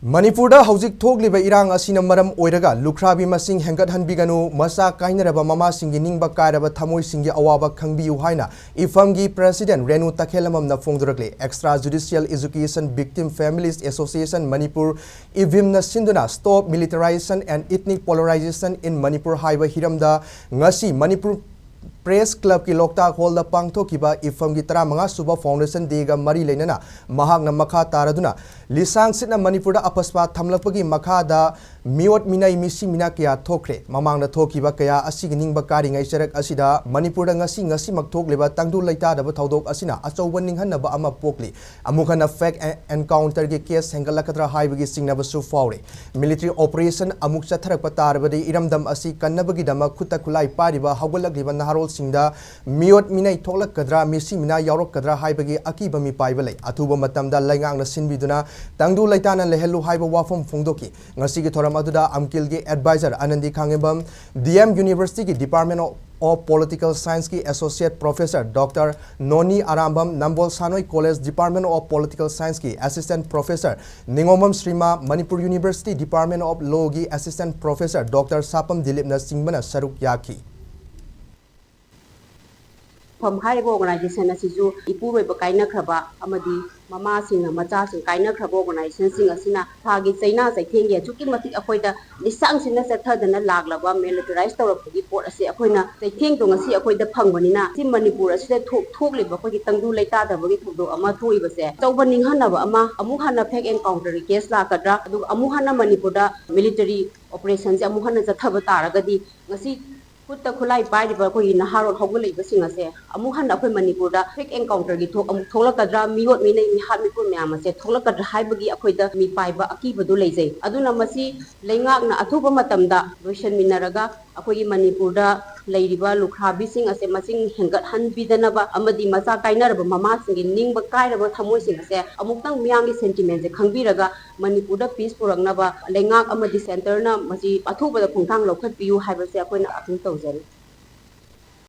Manipur hauzik thokliba irang asina maram oiraga Lukhrabi masing Hengat-Hanbiganu Macha Kainaraba Mama-Singgi Awaba Awaba Khangbiyu haina EEVFAM gi President Renu Takhellambam na phongdokrakli Extrajudicial Education Victim Families Association Manipur EEVFAM na sinduna Stop Militarization and Ethnic Polarization in Manipur haiba hiramda ngasi Manipur Press Club ki Loktak Hall da pangthokiba EEVFAM gi 35 suba Foundation Day ga mari leinana mahakna makha taraduna lisang sitna Manipur da apaspa thamlakpagi makha da miot minai misi mina kya thokre mamang da thokiba kaya asigi ningba kari ngai charak asida Manipur da ngasi makthok leba tangdu leita da thodok asina achauban ninghan ba ama pokli amukhana fake encounter gi case hengalakatra haibagi singnaba su faure military operation amuk chatharak patarabadi iramdam asi kannabagi dama khutta khulai pariba hawgalagliba naharol singda miot minai tholak kadra misi mina yaurok kadra haibagi akiba mi paibale athuba matamda laingang na sinbiduna tangdu leitana lehelu haiba wafam phongdoki ngasi gi thoram aduda amkil gi advisor anandi khangembam DM University gi Department of Political Science ki Associate Professor Dr. Noni Arambam Nambol Sanoi College Department of Political Science ki Assistant Professor Ningomam Srima Manipur University Department of Law ki Assistant Professor Dr. Sapam Dilip na singbana saruk yaki From high organization as you Ipuru Kainaraba Amadi Mama Sing Macha Kainaraba organization sing asina Tagi China Saking Chuki Akoida the songs in the third and Laglaba militarized of the port as Akoina they think to see Akoida Pangwanina Tim Manipur as they totally Baki Tangu Leta the Vito Amatu was there so when Hanava Ama Amuhana Peg encounter case Lakadra Amuhana Manipuda military operations Amuhana Zatavatara Gadi Nasi Putta Kulai Badiba in Harrow Hoguli Singase, Amuhan Apu Manipur, quick encounter, Tolakadra, Miot Mina, Hamipur Miama, said Tolakadra Haibagi Akoida, Mi Paiba, Akiba Dulaze, Aduna Masi, Lenga, Atuba Matamda, Russian Minaraga, Akoyi Manipurda, Ladyba, Lukhrabi sing as a Masing Hengat-Hanbiganu, Amadi Macha Kainaraba Mama-Singgi Ningba Kainaraba Mama-Singgi Amukang Miangi sentiments, Khangbiyu Manipurda peace Purangnaba, Lenga Amadi Centerna, Masi Atuba the Phongdokrakli Lokhrabi Haibase Akona Akin